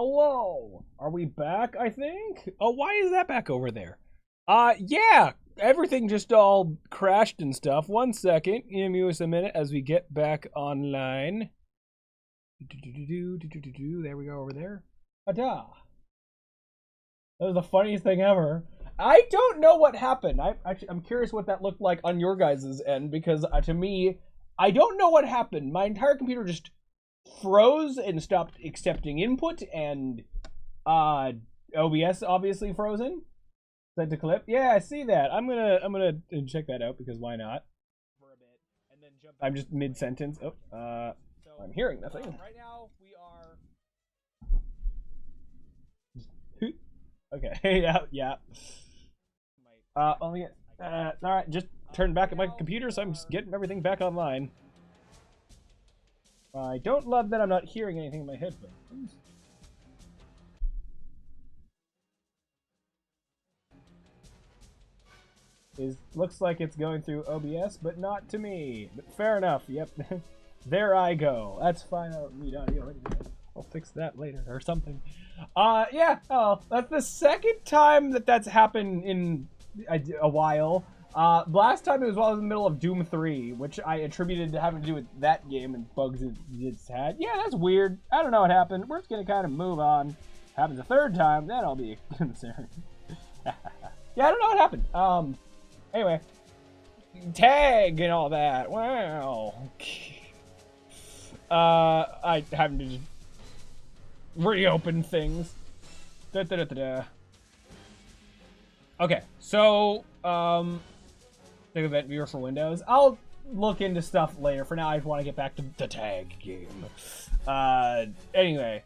Hello. Are we back, I think? Oh, why is that back over there? Yeah. Everything just all crashed and stuff. 1 second. Give me a minute as we get back online. There we go over there. Ta-da. That was the funniest thing ever. I don't know what happened. I'm curious what that looked like on your guys' end because to me, I don't know what happened. My entire computer just froze and stopped accepting input, and OBS obviously frozen. Sent to clip. Yeah, I see that. I'm gonna check that out because why not? For a bit, and then jump. I'm just mid sentence. Oh, I'm hearing nothing. Right now we are. Okay. Yeah. Let me get. All right, just turn back at my computer, so I'm just getting everything back online. I don't love that I'm not hearing anything in my headphones. Looks like it's going through OBS, but not to me. But fair enough. Yep. There I go. That's fine. I don't need audio. I'll fix that later or something. Yeah. Oh, that's the second time that's happened in a while. Last time it was while I was in the middle of Doom 3, which I attributed to having to do with that game and bugs it's had. Yeah, that's weird. I don't know what happened. We're just gonna kind of move on. Happens a third time, then I'll be concerned. Yeah, I don't know what happened. Anyway, tag and all that. Wow. I having to just reopen things. Okay, so the event viewer for Windows. I'll look into stuff later. For now, I just want to get back to the tag game. Anyway.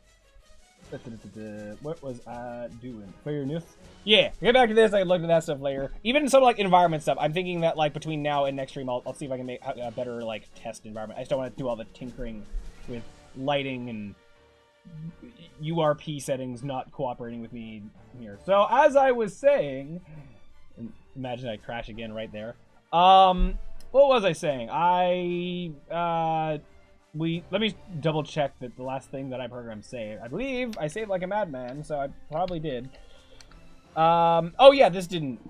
What was I doing? Fair enough. Yeah, get back to this. I can look at that stuff later. Even some like environment stuff. I'm thinking that like between now and next stream, I'll see if I can make a better like test environment. I just don't want to do all the tinkering with lighting and URP settings not cooperating with me here. So as I was saying, imagine I crash again right there. What was I saying? Let me double check that the last thing that I programmed saved. I believe I saved like a madman, so I probably did. Oh yeah, this didn't.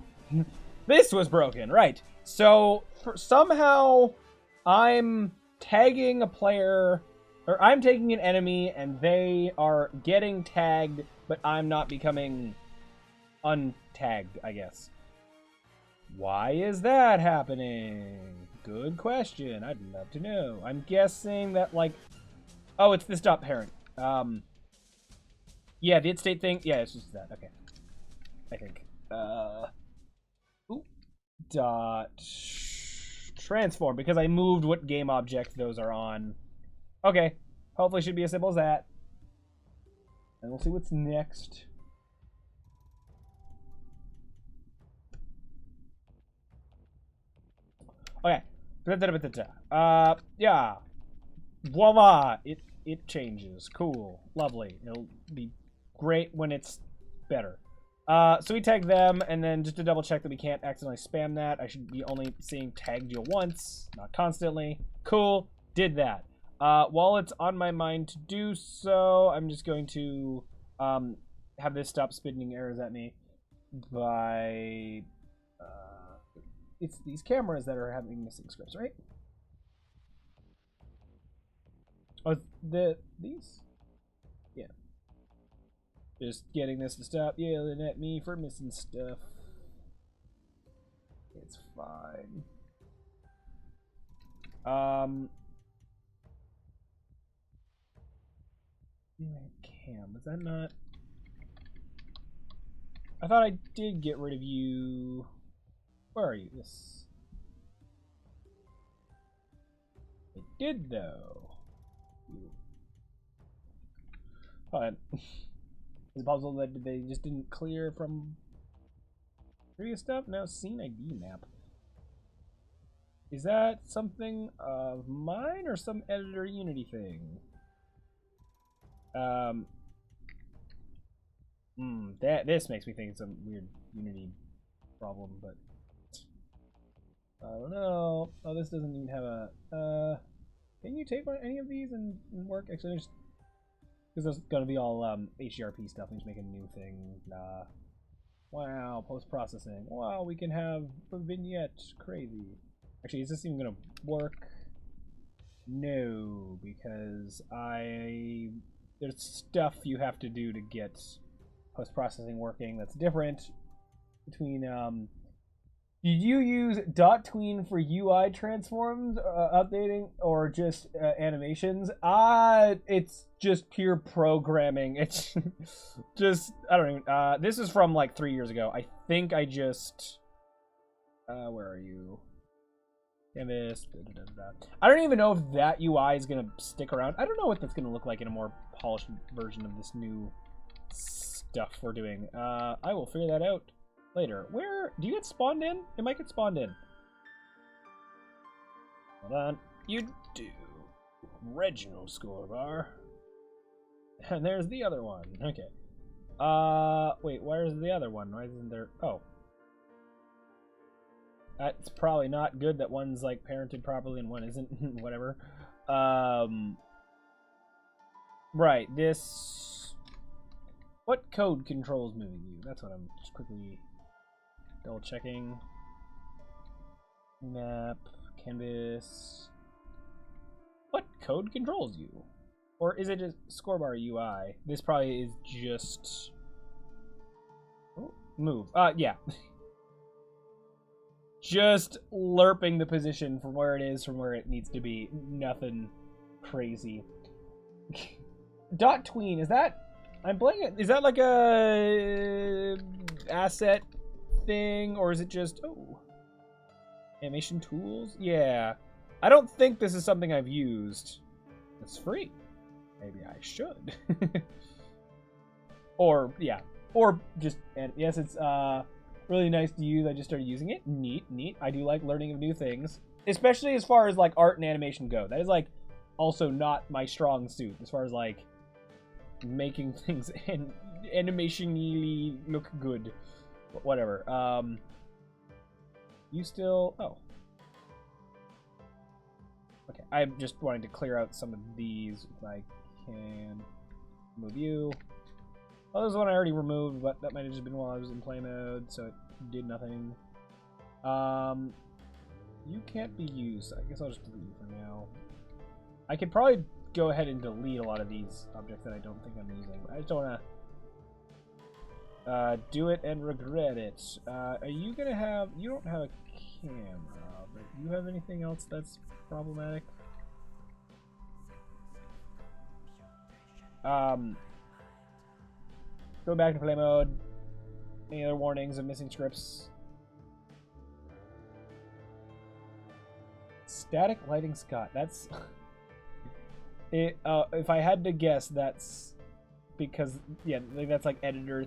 This was broken, right? So somehow I'm tagging a player, or I'm taking an enemy, and they are getting tagged, but I'm not becoming untagged, I guess. Why is that happening? Good question. I'd love to know. I'm guessing that, like... Oh, it's the stop parent. Yeah, the state thing. Yeah, it's just that. Okay. I think. Ooh. Dot... Transform, because I moved what game object those are on. Okay. Hopefully it should be as simple as that. And we'll see what's next. Okay. Yeah. Voila! It changes. Cool. Lovely. It'll be great when it's better. So we tag them, and then just to double check that we can't accidentally spam that, I should be only seeing tagged you once, not constantly. Cool. Did that. While it's on my mind to do so, I'm just going to have this stop spitting errors at me by... it's these cameras that are having missing scripts, right? Oh, these? Yeah. Just getting this to stop yelling at me for missing stuff. It's fine. Cam, was that not? I thought I did get rid of you. Where are you? This. I did though. Hold on. Is it possible that they just didn't clear from previous stuff? No, scene ID map. Is that something of mine or some editor Unity thing? This makes me think it's some weird Unity problem, but I don't know. Oh, this doesn't even have a. Can you take any of these and work? Actually, Because there's gonna be all HDRP stuff. I'm just making a new thing. Wow, post-processing. Wow, we can have a vignette. Crazy. Actually, is this even gonna work? No, because there's stuff you have to do to get post-processing working that's different between did you use .tween for UI transforms updating or just animations? It's just pure programming. It's just I don't even this is from like 3 years ago. I think I just where are you? Canvas. I don't even know if that UI is gonna stick around. I don't know what that's gonna look like in a more polished version of this new stuff we're doing. I will figure that out later. Where do you get spawned in? It might get spawned in. Hold on. You do. Reginald Scorbar. And there's the other one. Okay. Wait, where's the other one? Why isn't there? Oh. That's probably not good that one's like parented properly and one isn't. Whatever. Right, this... What code controls moving you? That's what I'm just quickly double checking. Map, canvas. What code controls you? Or is it just Scorbar UI? This probably is just... Oh, move. Yeah. Just lerping the position from where it is from where it needs to be. Nothing crazy. .tween, is that... I'm blanking. Is that like a asset thing, or is it just... Oh. Animation tools? Yeah. I don't think this is something I've used. It's free. Maybe I should. Or, yeah. Or just... And yes, it's really nice to use. I just started using it. Neat, neat. I do like learning of new things. Especially as far as, like, art and animation go. That is, like, also not my strong suit. As far as, like... making things and animation-y look good. Whatever. You still... Oh. Okay, I'm just wanting to clear out some of these if I can. Move you. Well, this is one I already removed, but that might have just been while I was in play mode, so it did nothing. You can't be used. I guess I'll just delete you for now. I could probably go ahead and delete a lot of these objects that I don't think I'm using. I just don't want to do it and regret it. Are you gonna have... You don't have a camera, but you have anything else that's problematic? Go back to play mode. Any other warnings of missing scripts? Static lighting Scott. That's... if I had to guess, that's because, yeah, like that's like editor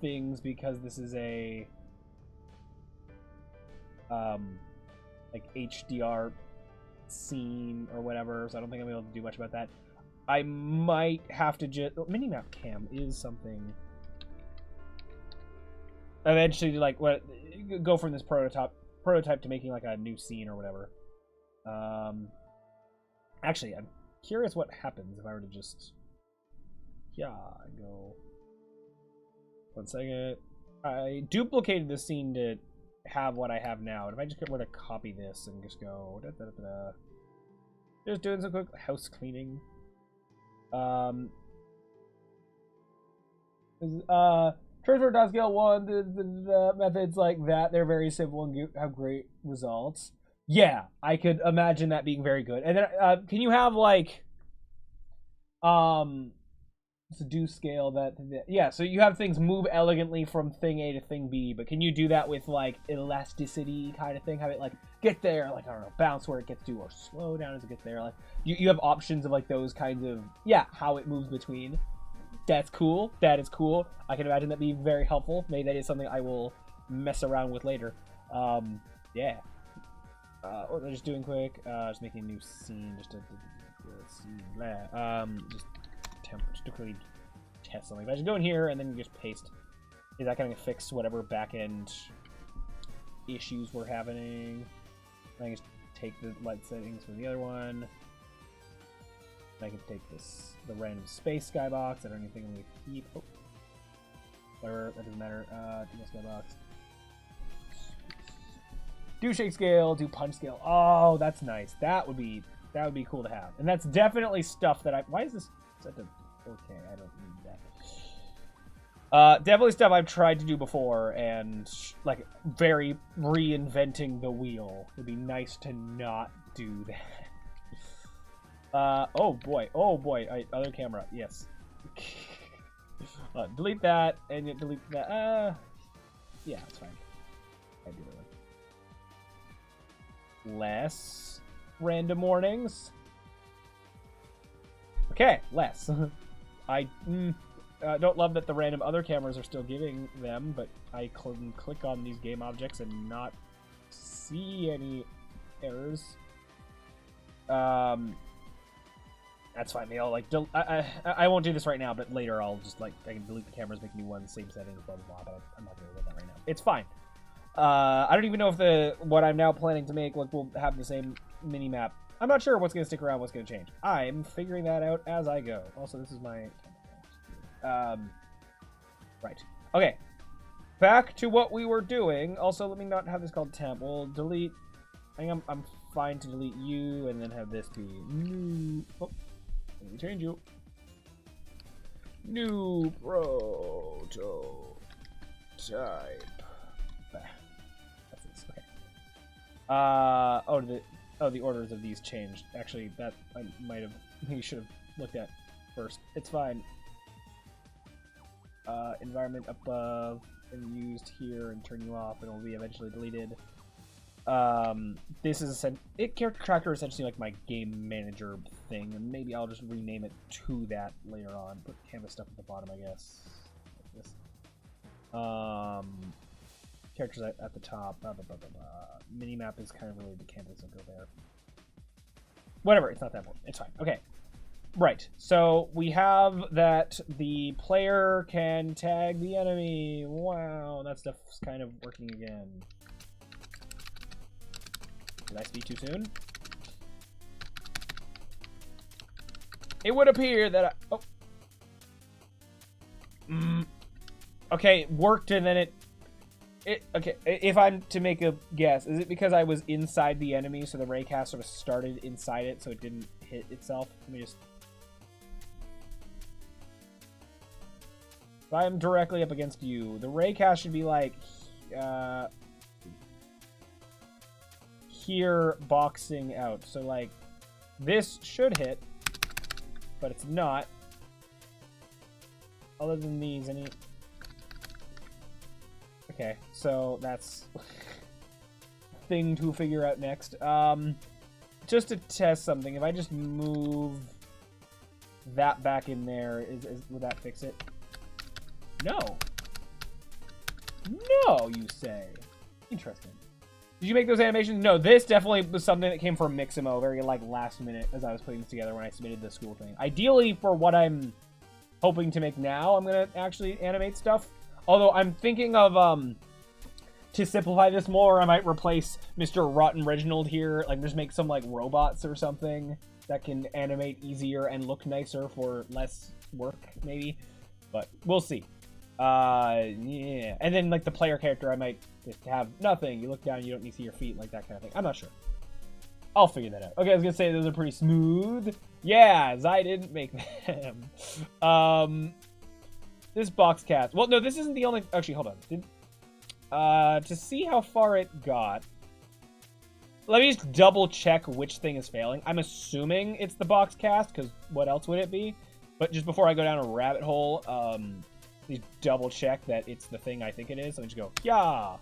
things, because this is a like HDR scene or whatever, so I don't think I'm able to do much about that. I might have to just... Minimap cam is something. Eventually, like, what, go from this prototype to making like a new scene or whatever. Actually, I'm curious what happens if I were to just... Yeah, go... 1 second. I duplicated the scene to have what I have now. And if I just were to copy this and just go... Da, da, da, da, just doing some quick house cleaning. Transfer.scale 1, the methods like that, they're very simple and have great results. Yeah, I could imagine that being very good. And then, can you have, like, do scale that, yeah, so you have things move elegantly from thing A to thing B, but can you do that with, like, elasticity kind of thing? Have it, like, get there, like, I don't know, bounce where it gets to, or slow down as it gets there, like, you have options of, like, those kinds of, yeah, how it moves between. That's cool. That is cool. I can imagine that being very helpful. Maybe that is something I will mess around with later. Yeah. What am I just doing quick? Just making a new scene, just to just to quickly test something. If I just go in here and then you just paste, is that going to fix whatever back-end issues we're having? I can just take the light settings from the other one. I can take this, the random space skybox. I don't anything I'm gonna keep. Oh. Whatever, that doesn't matter. Do my skybox. Do shake scale, do punch scale. Oh, that's nice. That would be cool to have. And that's definitely stuff that why is this set to 4K? I don't need that. Definitely stuff I've tried to do before, and like very reinventing the wheel. It'd be nice to not do that. Oh boy, other camera, yes. Delete that, and you delete that. Yeah, it's fine. I do it. Less random warnings. Okay, less. I don't love that the random other cameras are still giving them, but I can click on these game objects and not see any errors. That's fine. They all like. I won't do this right now, but later I'll just like I can delete the cameras, make new ones, same settings, blah blah blah. But I'm not gonna do that right now. It's fine. I don't even know if what I'm now planning to make will have the same mini map. I'm not sure what's gonna stick around, what's gonna change. I'm figuring that out as I go. Also, this is my right. Okay. Back to what we were doing. Also, let me not have this called temp. We'll delete. I think I'm fine to delete you and then have this be new. Oh. Let me change you. New prototype. That's this. Okay. The orders of these changed. Actually, that I should have looked at first. It's fine. Environment above and used here and turn you off, and it will be eventually deleted. This is character tracker is essentially like my game manager thing, and maybe I'll just rename it to that later on. Put canvas stuff at the bottom, I guess. Like this. Characters at the top. Blah, blah, blah, blah, blah. Minimap is kind of related to canvas. I'll go there. Whatever. It's not that important. It's fine. Okay. Right. So we have that the player can tag the enemy. Wow, that stuff's kind of working again. Did I speak too soon? It would appear that okay, it worked and then okay, if I'm to make a guess, is it because I was inside the enemy, so the raycast sort of started inside it, so it didn't hit itself? Let me just... If I'm directly up against you, the raycast should be like... here boxing out. So like this should hit, but it's not. Other than these, any... Okay, so that's thing to figure out next. Just to test something, if I just move that back in there, would that fix it? No. No, you say. Interesting. Did you make those animations? No, this definitely was something that came from Mixamo, very like last minute as I was putting this together when I submitted the school thing. Ideally, for what I'm hoping to make now, I'm gonna actually animate stuff. Although I'm thinking of to simplify this more, I might replace Mr. Rotten Reginald here, like just make some like robots or something that can animate easier and look nicer for less work, maybe. But we'll see. Yeah. And then like the player character, I might just have nothing. You look down, you don't need to see your feet, like that kind of thing. I'm not sure. I'll figure that out. Okay, I was gonna say those are pretty smooth. Yeah, I didn't make them. This box cast. Well, no, this isn't the only. Actually, hold on. To see how far it got. Let me just double check which thing is failing. I'm assuming it's the box cast, because what else would it be? But just before I go down a rabbit hole, please double check that it's the thing I think it is. Let me just go, yeah.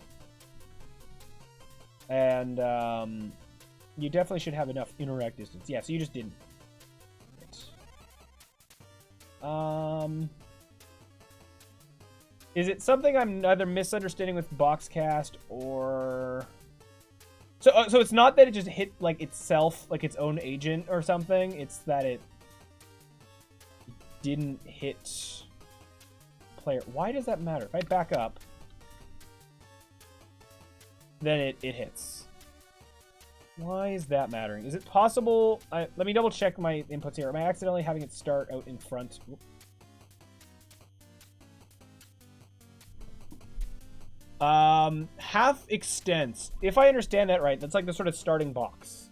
And you definitely should have enough interact distance. Yeah, so you just didn't. Is it something I'm either misunderstanding with Boxcast or... So it's not that it just hit like itself, like its own agent or something. It's that it didn't hit player. Why does that matter? If I back up, then it hits. Why is that mattering? Is it possible? Let me double check my inputs here. Am I accidentally having it start out in front? Half extents. If I understand that right, that's like the sort of starting box,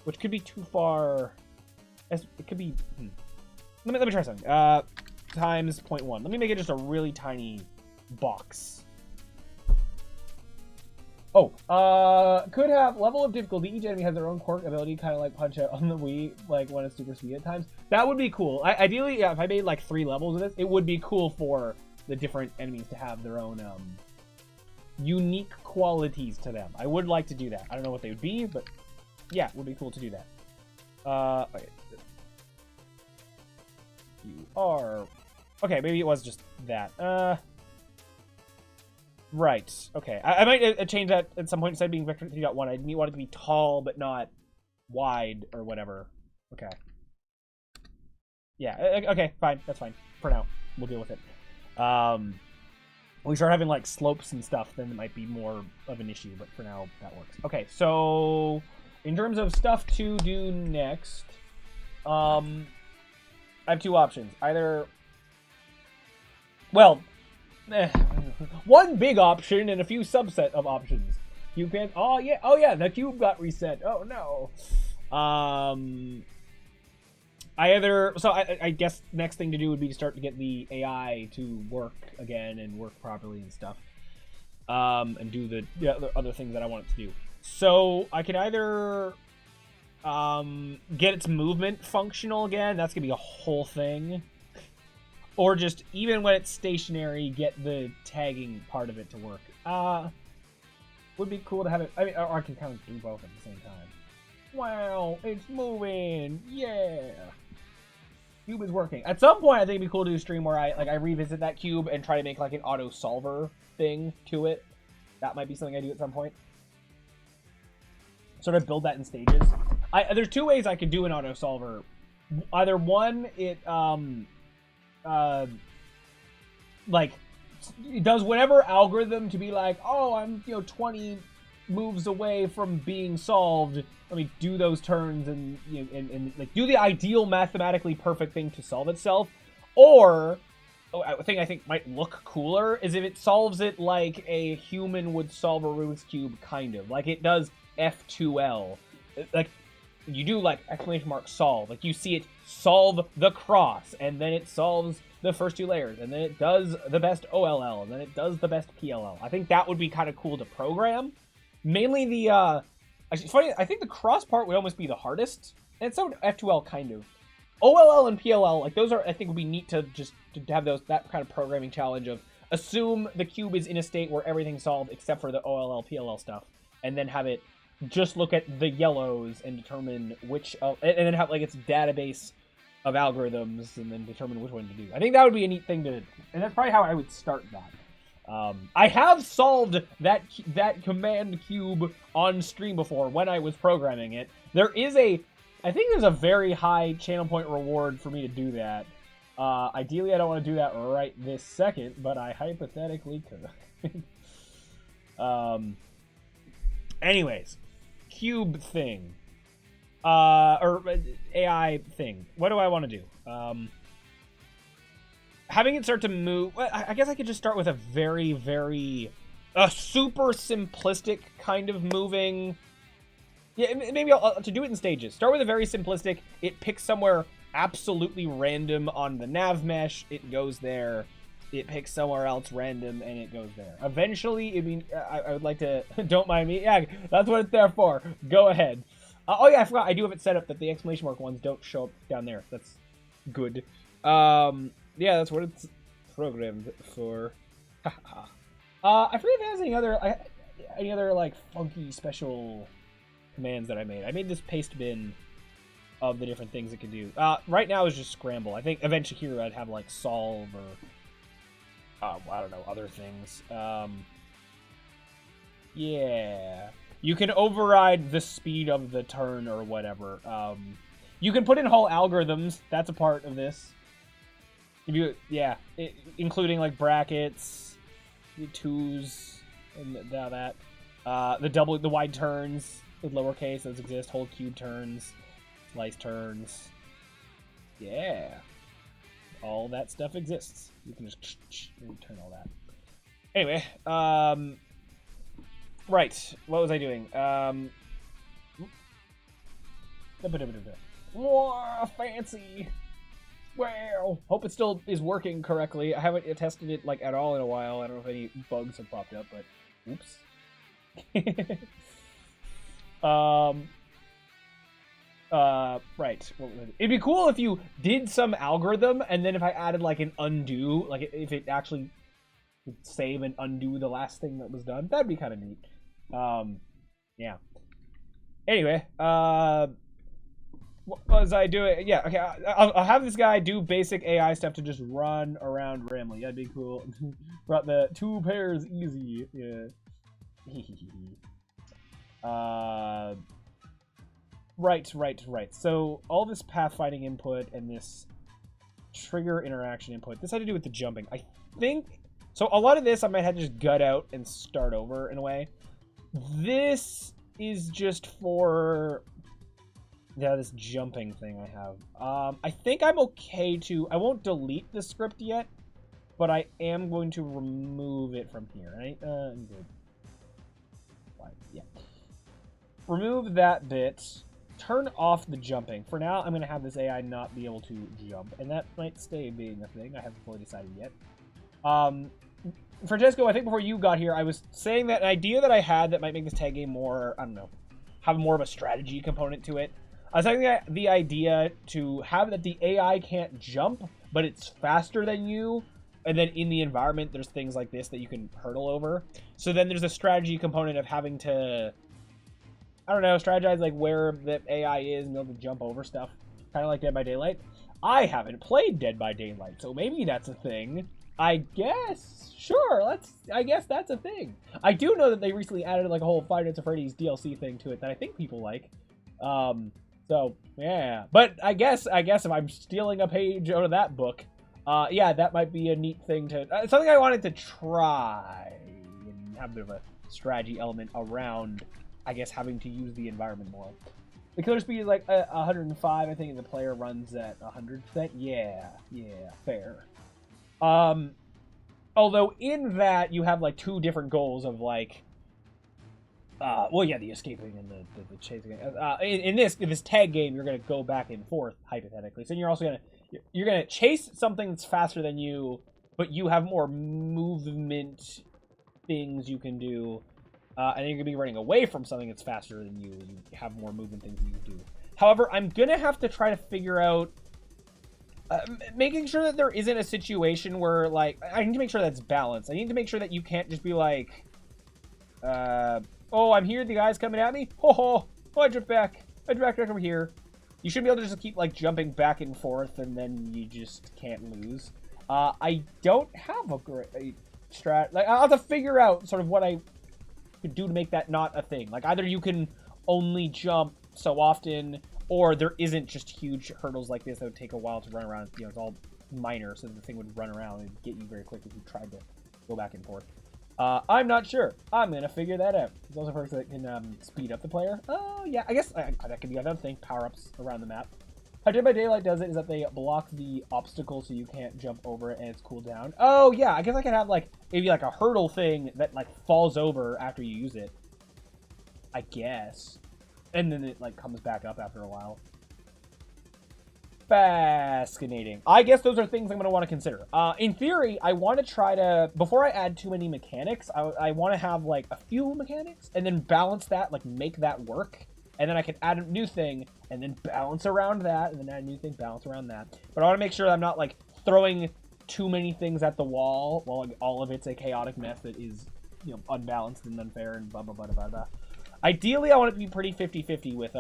which could be too far. It could be. Let me try something. Times 0.1. Let me make it just a really tiny box. Oh, could have level of difficulty. Each enemy has their own quirk ability, kind of like Punch Out on the Wii, like when it's super speed at times. That would be cool. Ideally, yeah, if I made like 3 levels of this, it would be cool for the different enemies to have their own unique qualities to them. I would like to do that. I don't know what they would be, but yeah, it would be cool to do that. Okay. You are... Okay, maybe it was just that. Right. Okay. I might change that at some point. Instead of being Vector 3.1, I want it to be tall, but not wide or whatever. Okay. Yeah. Okay, fine. That's fine. For now. We'll deal with it. When we start having, like, slopes and stuff, then it might be more of an issue, but for now, that works. Okay, so... In terms of stuff to do next, I have 2 options. Either... Well... one big option and a few subset of options. Cube can... Oh, yeah, the cube got reset. Oh, no. I guess next thing to do would be to start to get the AI to work again and work properly and stuff. And do the other things that I want it to do. So I can either get its movement functional again. That's going to be a whole thing. Or just, even when it's stationary, get the tagging part of it to work. Would be cool to have it... I mean, or I can kind of do both at the same time. Wow, it's moving! Yeah! Cube is working. At some point, I think it'd be cool to do a stream where I revisit that cube and try to make, like, an auto-solver thing to it. That might be something I do at some point. Sort of build that in stages. There's 2 ways I could do an auto-solver. Either one, it it does whatever algorithm to be like, oh, I'm 20 moves away from being solved. Let me do those turns and and like do the ideal mathematically perfect thing to solve itself. Or a thing I think might look cooler is if it solves it like a human would solve a Rubik's Cube, kind of like it does F2L. Like you do like ! solve, like you see it solve the cross, and then it solves the first 2 layers, and then it does the best OLL, and then it does the best PLL. I think that would be kind of cool to program. Mainly the, it's funny, I think the cross part would almost be the hardest, and so F2L kind of. OLL and PLL, like those are, I think would be neat to just to have that kind of programming challenge of assume the cube is in a state where everything's solved except for the OLL, PLL stuff, and then have it just look at the yellows and determine which, and then have like its database of algorithms and then determine which one to do. I think that would be a neat thing to, and that's probably how I would start that. I have solved that command cube on stream before when I was programming it. I think there's a very high channel point reward for me to do that. Ideally, I don't want to do that right this second, but I hypothetically could. Anyways, cube thing. Or AI thing. What do I want to do? Having it start to move... I guess I could just start with a very, very... a super simplistic kind of moving... Yeah, maybe to do it in stages. Start with a very simplistic... It picks somewhere absolutely random on the nav mesh. It goes there. It picks somewhere else random, and it goes there. Eventually, I mean... I would like to... Don't mind me. Yeah, that's what it's there for. Go ahead. Oh yeah, I forgot. I do have it set up that the exclamation mark ones don't show up down there. That's good. Yeah, that's what it's programmed for. I forget if it has any other like funky special commands that I made. I made this paste bin of the different things it could do. Right now is just scramble. I think eventually here I'd have like solve or I don't know, other things. Yeah. You can override the speed of the turn or whatever. You can put in whole algorithms. That's a part of this. Including like brackets, the twos, and that. The wide turns. with lowercase, those exist. Hold cube turns, slice turns. Yeah. All that stuff exists. You can just turn all that. Anyway, right. What was I doing? Whoa, fancy. Well, hope it still is working correctly. I haven't tested it like at all in a while. I don't know if any bugs have popped up, but oops. Right. It'd be cool if you did some algorithm and then if I added like an undo, like if it actually would save and undo the last thing that was done. That'd be kind of neat. Yeah. Anyway, what was I doing? Yeah, okay. I'll have this guy do basic AI stuff to just run around Ramley. That'd be cool. Brought the 2 pairs easy. Yeah. Right. So all this pathfinding input and this trigger interaction input. This had to do with the jumping. I think so. A lot of this I might have to just gut out and start over in a way. This is just for this jumping thing I have. I think I'm okay to. I won't delete the script yet, but I am going to remove it from here. Right? Good. Yeah. Remove that bit. Turn off the jumping. For now, I'm going to have this AI not be able to jump, and that might stay being a thing. I haven't fully decided yet. Francesco, I think before you got here, I was saying that an idea that I had that might make this tag game more, I don't know, have more of a strategy component to it. I was having the idea to have that the AI can't jump, but it's faster than you, and then in the environment, there's things like this that you can hurdle over. So then there's a strategy component of having to, I don't know, strategize like where the AI is and be able to jump over stuff. Kind of like Dead by Daylight. I haven't played Dead by Daylight, so maybe that's a thing. I guess. Sure, I guess that's a thing. I do know that they recently added like a whole Five Nights at Freddy's DLC thing to it that I think people like. So, yeah. But I guess if I'm stealing a page out of that book, yeah, that might be a neat thing to... something I wanted to try and have a bit of a strategy element around, I guess, having to use the environment more. The killer speed is like 105, I think, and the player runs at 100%. Yeah, fair. Although in that, you have like 2 different goals of like... well, yeah, the escaping and the chasing. In this tag game, you're gonna go back and forth hypothetically. So you're also gonna chase something that's faster than you, but you have more movement things you can do, and then you're gonna be running away from something that's faster than you. You have more movement things you can do. However, I'm gonna have to try to figure out making sure that there isn't a situation where like I need to make sure that's balanced. I need to make sure that you can't just be like, oh, I'm here, the guy's coming at me. Oh, I jumped back. I jumped back over here. You should be able to just keep, like, jumping back and forth, and then you just can't lose. I don't have a great strat. Like, I'll have to figure out sort of what I could do to make that not a thing. Like, either you can only jump so often, or there isn't just huge hurdles like this that would take a while to run around. You know, it's all minor, so the thing would run around and get you very quick if you tried to go back and forth. I'm not sure. I'm gonna figure that out. There's also perks that can speed up the player. Oh, yeah, I guess that could be another thing. Power-ups around the map. How Dead by Daylight does it is that they block the obstacle so you can't jump over it and it's cooldown. Oh, yeah, I guess I could have, like, maybe like a hurdle thing that, like, falls over after you use it. I guess. And then it, like, comes back up after a while. Fascinating. I guess those are things I'm going to want to consider. In theory, I want to try to, before I add too many mechanics, I want to have like a few mechanics and then balance that, like make that work. And then I can add a new thing and then balance around that and then add a new thing, balance around that. But I want to make sure that I'm not like throwing too many things at the wall while like, all of it's a chaotic mess that is, you know, unbalanced and unfair and blah, blah, blah, blah, blah. Ideally, I want it to be pretty 50-50 with,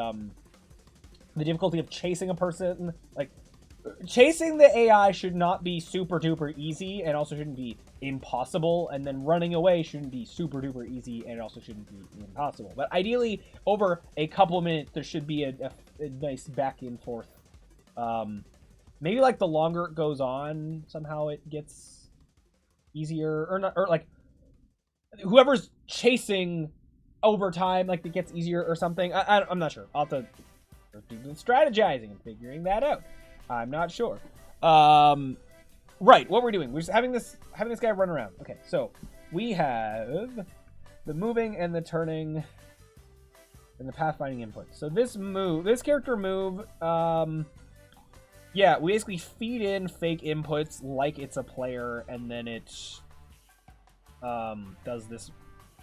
the difficulty of chasing a person. Like, chasing the AI should not be super duper easy and also shouldn't be impossible, and then running away shouldn't be super duper easy and it also shouldn't be impossible. But ideally, over a couple of minutes, there should be a nice back and forth. Maybe like the longer it goes on, somehow it gets easier, or not, or like whoever's chasing over time, like, it gets easier or something. I'm not sure. I'll have to do the strategizing and figuring that out. I'm not sure. Right, what we're doing. We're just having this guy run around. Okay, so we have the moving and the turning and the pathfinding input. So this character move, yeah, we basically feed in fake inputs like it's a player, and then it does this,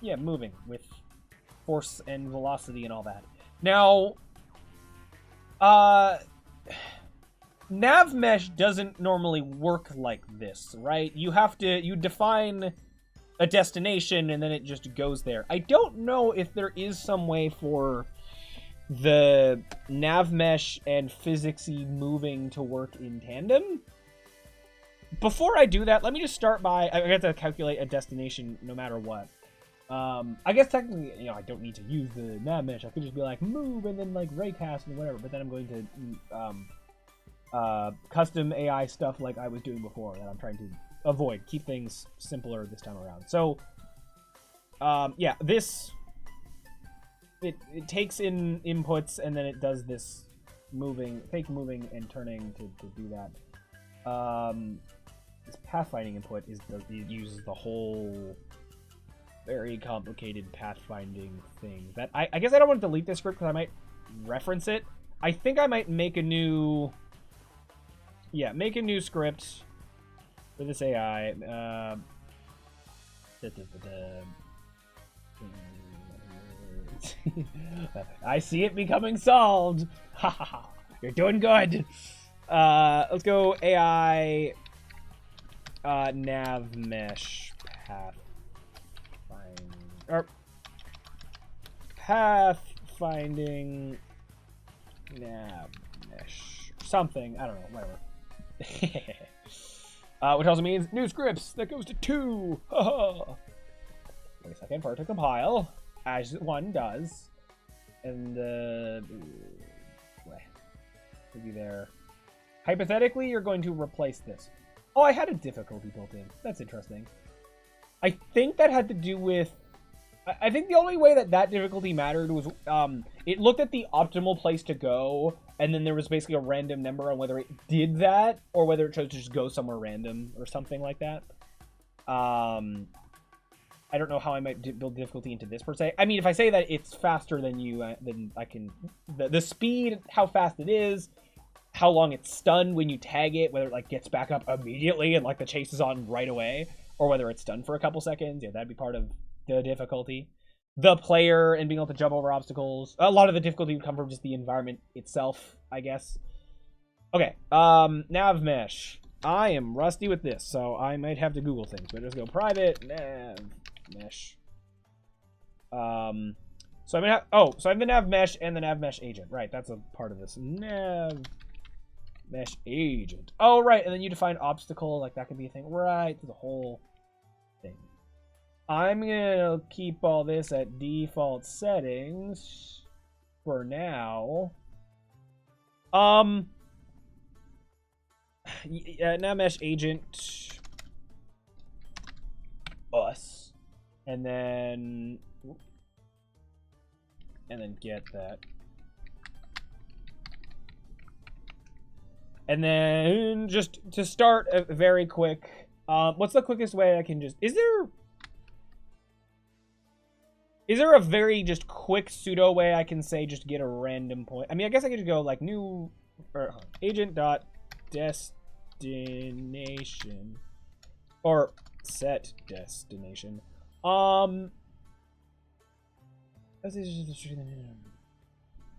yeah, moving with force and velocity and all that. Now, nav mesh doesn't normally work like this, right? You define a destination and then it just goes there. I don't know if there is some way for the nav mesh and physicsy moving to work in tandem. Before I do that, let me just start by, I have to calculate a destination no matter what. I guess technically, you know, I don't need to use the nav mesh. I could just be like move and then like raycast and whatever, but then I'm going to custom AI stuff like I was doing before that I'm trying to avoid. Keep things simpler this time around. So, yeah, this, it takes in inputs and then it does this fake moving and turning to do that. This pathfinding input it uses the whole very complicated pathfinding thing that I guess I don't want to delete this script because I might reference it. I think I might make a new script for this AI. I see it becoming solved. You're doing good. Let's go AI nav mesh pathfinding nav mesh something. I don't know. Whatever. Which also means new scripts. That goes to 2. Wait a second for it to compile, as one does. And maybe there. Hypothetically, you're going to replace this. Oh, I had a difficulty built in. That's interesting. I think that had to do with... I think the only way that difficulty mattered was it looked at the optimal place to go, and then there was basically a random number on whether it did that or whether it chose to just go somewhere random or something like that. I don't know how I might build difficulty into this per se. I mean, if I say that it's faster than you, then I can... The speed, how fast it is, how long it's stunned when you tag it, whether it like gets back up immediately and like the chase is on right away, or whether it's stunned for a couple seconds. Yeah, that'd be part of the difficulty. The player and being able to jump over obstacles. A lot of the difficulty would come from just the environment itself, I guess. Okay, nav mesh. I am rusty with this, so I might have to Google things, but just go private nav mesh. So I'm gonna have, so I have the nav mesh and the nav mesh agent. Right, that's a part of this. Nav mesh agent. Oh, right, and then you define obstacle, like that could be a thing. Right, the whole thing. I'm gonna keep all this at default settings for now. Nav mesh agent us, and then get that, and then just to start a very quick. What's the quickest way I can just? Is there a very just quick pseudo way I can say just get a random point? I mean, I guess I could just go like new or agent dot destination or set destination.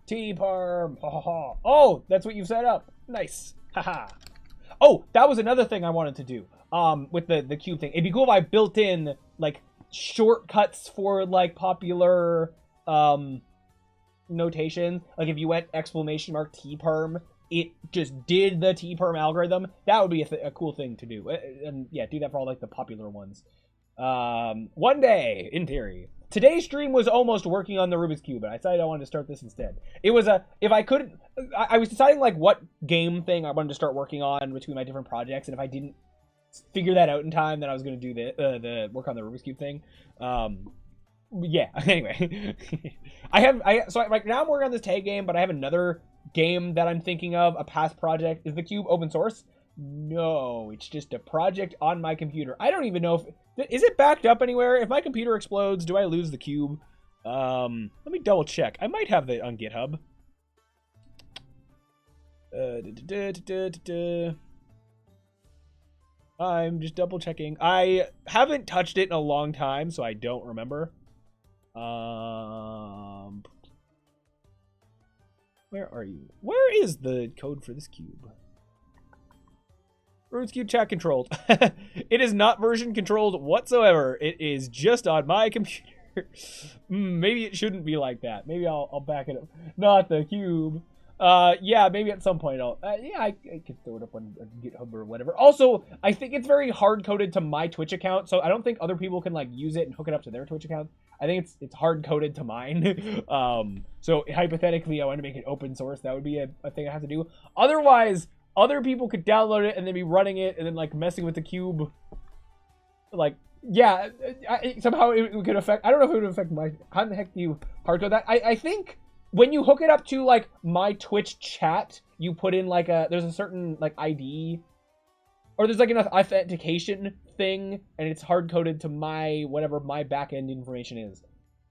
T-perm. Oh, that's what you've set up. Nice. Haha. Oh, that was another thing I wanted to do. With the cube thing. It'd be cool if I built in like shortcuts for like popular notation. Like if you went !T-perm, it just did the T-perm algorithm. That would be a cool thing to do. And yeah, do that for all like the popular ones. One day, in theory. Today's stream was almost working on the Rubik's Cube, but I decided I wanted to start this instead. It was if I couldn't, I was deciding like what game thing I wanted to start working on between my different projects, and if I didn't figure that out in time, then I was going to do the work on the Rubik's Cube thing. yeah. Anyway, right now I'm working on this tag game, but I have another game that I'm thinking of. A past project. Is the cube open source? No, it's just a project on my computer. I don't even know if is it backed up anywhere. If my computer explodes, do I lose the cube? Let me double check. I might have it on GitHub. I'm just double checking. I haven't touched it in a long time, so I don't remember. Where are you? Where is the code for this cube? RunesCube chat controlled. It is not version controlled whatsoever. It is just on my computer. Maybe it shouldn't be like that. Maybe I'll back it up. Not the cube. Yeah, maybe at some point I could throw it up on GitHub or whatever. Also, I think it's very hard-coded to my Twitch account, so I don't think other people can, like, use it and hook it up to their Twitch account. I think it's hard-coded to mine. So hypothetically, I want to make it open source. That would be a thing I have to do. Otherwise, other people could download it and then be running it and then, like, messing with the cube. Like, yeah, somehow it could affect... I don't know if it would affect my... How the heck do you hard-code that? I think... When you hook it up to, like, my Twitch chat, you put in, like, there's a certain, like, ID, or there's, like, an authentication thing, and it's hard-coded to whatever my back-end information is.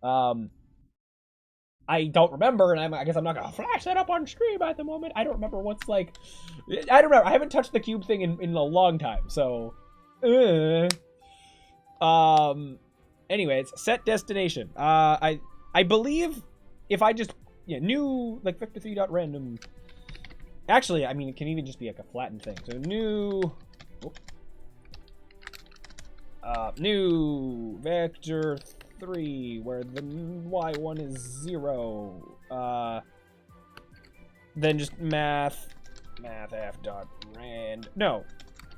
I don't remember, and I guess I'm not gonna flash that up on stream at the moment. I don't remember what's, like, I don't remember. I haven't touched the cube thing in a long time, so, anyways, set destination. I believe if I just... Yeah, new, like, vector3.random. Actually, I mean, it can even just be, like, a flattened thing. So, new vector3, where the y1 is 0. Then just math f dot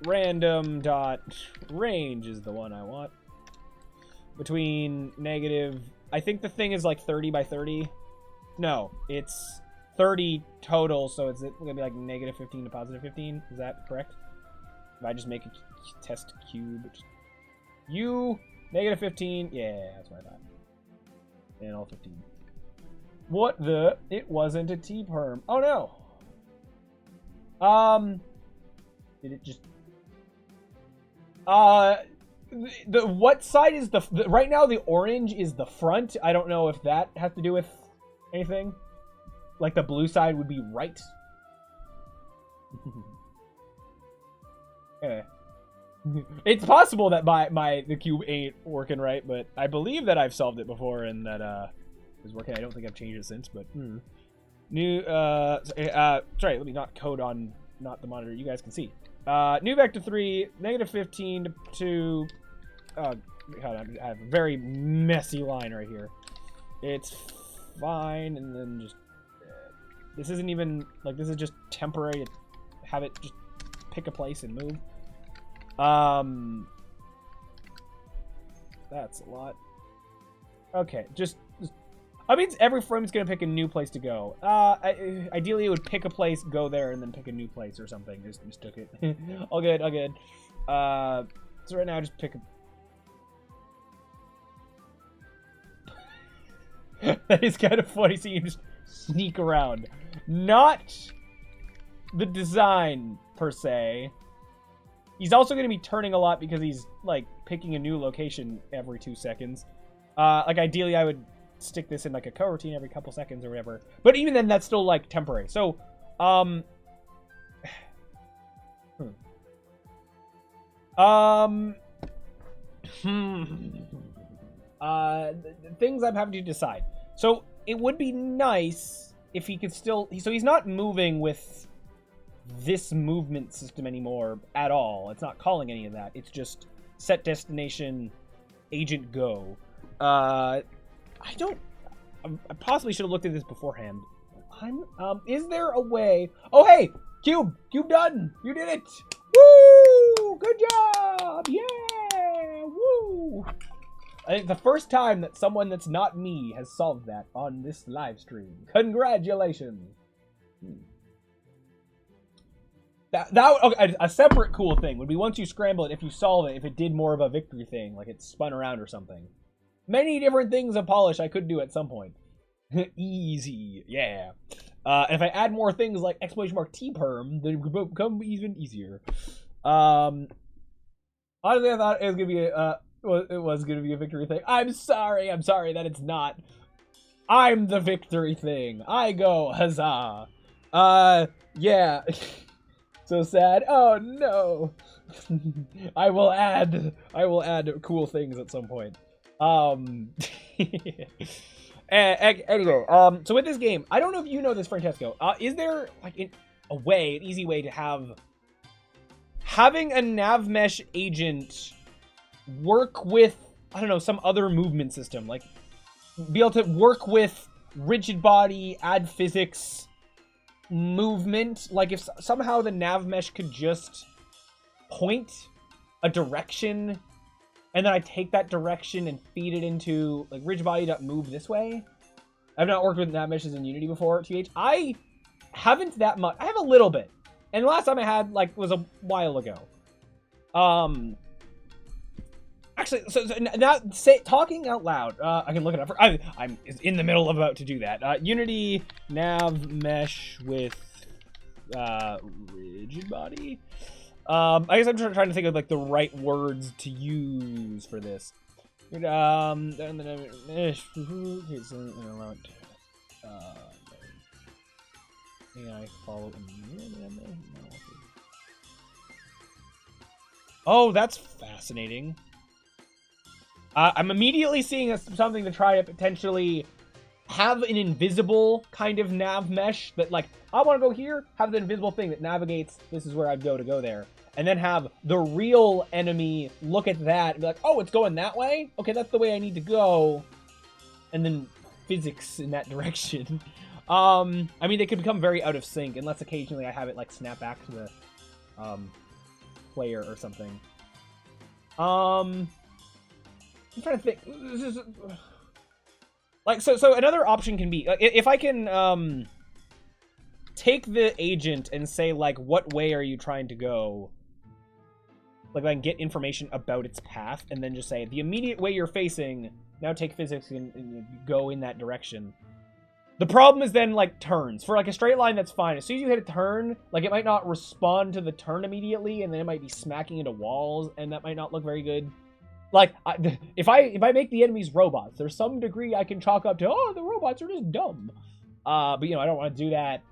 random dot range is the one I want. Between negative, I think the thing is, like, 30 by 30. No, it's 30 total, so it's going to be like negative 15 to positive 15. Is that correct? If I just make a test cube. Negative 15. Yeah, that's what I thought. And all 15. What the? It wasn't a T-perm. Oh, no. Did it just... what side is the... Right now, the orange is the front. I don't know if that has to do with... anything. Like the blue side would be right. Okay. It's possible that the cube ain't working right, but I believe that I've solved it before and that is working. I don't think I've changed it since, but new sorry, let me not code on not the monitor. You guys can see. New vector 3, negative 15 to hold on, I have a very messy line right here. It's fine, and then just this isn't even like, this is just temporary to have it just pick a place and move. That's a lot. Okay, just I mean, every frame's gonna pick a new place to go. Ideally it would pick a place, go there, and then pick a new place or something. Just mistook it. all good. So right now just pick a... That is kind of funny seeing you just sneak around. Not the design, per se. He's also going to be turning a lot because he's, like, picking a new location every 2 seconds. Like, ideally, I would stick this in, like, a coroutine every couple seconds or whatever. But even then, that's still, like, temporary. So, things I'm having to decide. So it would be nice if he could still... So he's not moving with this movement system anymore at all. It's not calling any of that. It's just set destination, agent go. I possibly should have looked at this beforehand. Is there a way... Oh, hey! Cube done! You did it! Woo! Good job! Yeah! Woo! I think the first time that someone that's not me has solved that on this live stream. Congratulations! Okay, a separate cool thing would be once you scramble it, if you solve it, if it did more of a victory thing, like it spun around or something. many different things of polish I could do at some point. Easy, yeah. And if I add more things like !T-perm, then it would become even easier. Honestly, I thought it was gonna be it was gonna be a victory thing. I'm sorry that it's not. I'm the victory thing. I go, huzzah. Yeah. So sad. Oh no. I will add cool things at some point. Anyway, so with this game, I don't know if you know this, Francesco. Is there like an easy way to having a NavMesh agent work with, I don't know, some other movement system, like be able to work with rigid body, add physics, movement? Like if somehow the NavMesh could just point a direction, and then I take that direction and feed it into like rigid body move this way. I've not worked with NavMeshes in Unity before, TH. I haven't that much. I have a little bit, and the last time I had was a while ago. Actually, so now talking out loud, I can look it up. I'm in the middle of about to do that. Unity NavMesh with rigid body. I guess I'm trying to think of like the right words to use for this. Oh, that's fascinating. I'm immediately seeing something to try to potentially have an invisible kind of nav mesh that, like, I want to go here, have the invisible thing that navigates, this is where I'd go to go there. And then have the real enemy look at that and be like, oh, it's going that way? Okay, that's the way I need to go. And then physics in that direction. I mean, they could become very out of sync unless occasionally I have it, like, snap back to the player or something. I'm trying to think. Like, so another option can be, if I can, take the agent and say, like, what way are you trying to go? Like, I can get information about its path, and then just say, the immediate way you're facing, now take physics and go in that direction. The problem is then, like, turns. For, like, a straight line, that's fine. As soon as you hit a turn, like, it might not respond to the turn immediately, and then it might be smacking into walls, and that might not look very good. Like, if I make the enemies robots, there's some degree I can chalk up to, oh, the robots are just dumb. But, you know, I don't want to do that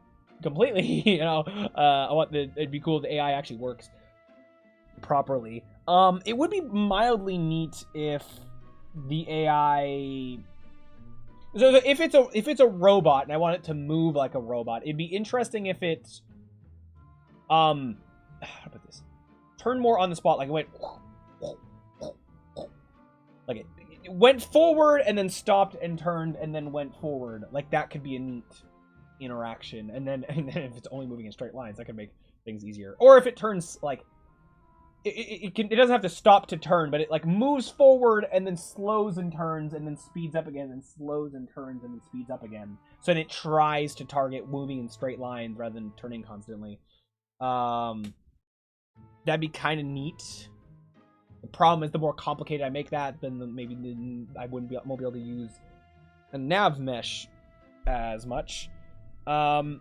completely, you know. I want it'd be cool if the AI actually works properly. It would be mildly neat if the AI... So if it's a robot and I want it to move like a robot, it'd be interesting if it's... how to put this? Turn more on the spot, like it went... Like it went forward and then stopped and turned and then went forward. Like that could be a neat interaction. And then if it's only moving in straight lines, that could make things easier. Or if it turns like it doesn't have to stop to turn, but it like moves forward and then slows and turns and then speeds up again and slows and turns and then speeds up again. So then it tries to target moving in straight lines rather than turning constantly. That'd be kind of neat. The problem is the more complicated I make that, then maybe I won't be able to use a nav mesh as much. So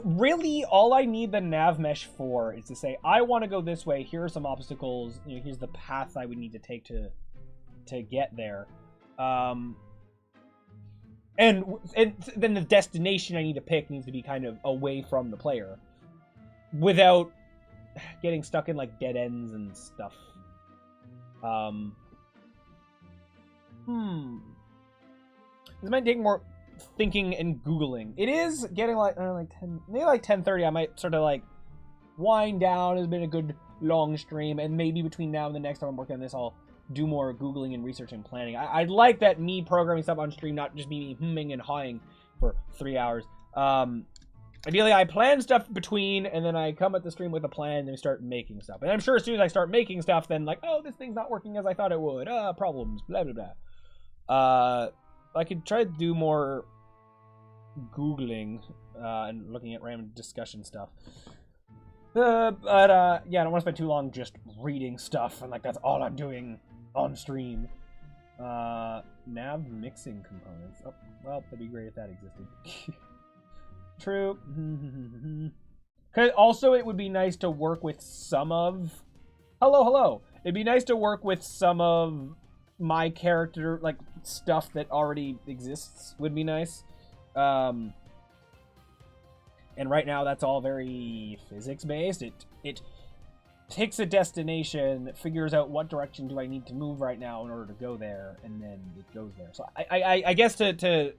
really, all I need the nav mesh for is to say, I want to go this way. Here are some obstacles. You know, here's the path I would need to take to get there. And then the destination I need to pick needs to be kind of away from the player, without getting stuck in like dead ends and stuff. This might take more thinking and googling. It is getting like 10, maybe like 10:30. I might sort of like wind down. It's been a good long stream, and maybe between now and the next time I'm working on this, I'll do more googling and research and planning. I'd like that me programming stuff on stream, not just me humming and hawing for 3 hours. Ideally, I plan stuff between, and then I come at the stream with a plan, and then start making stuff. And I'm sure as soon as I start making stuff, then like, oh, this thing's not working as I thought it would. Problems, blah, blah, blah. I could try to do more Googling and looking at random discussion stuff. Yeah, I don't want to spend too long just reading stuff, and like, that's all I'm doing on stream. Nav mixing components. Oh, well, that'd be great if that existed. True. Cause also, it would be nice to work with some of... Hello. It'd be nice to work with some of my character, like, stuff that already exists would be nice. And right now, that's all very physics-based. It picks a destination, figures out what direction do I need to move right now in order to go there, and then it goes there. So I guess to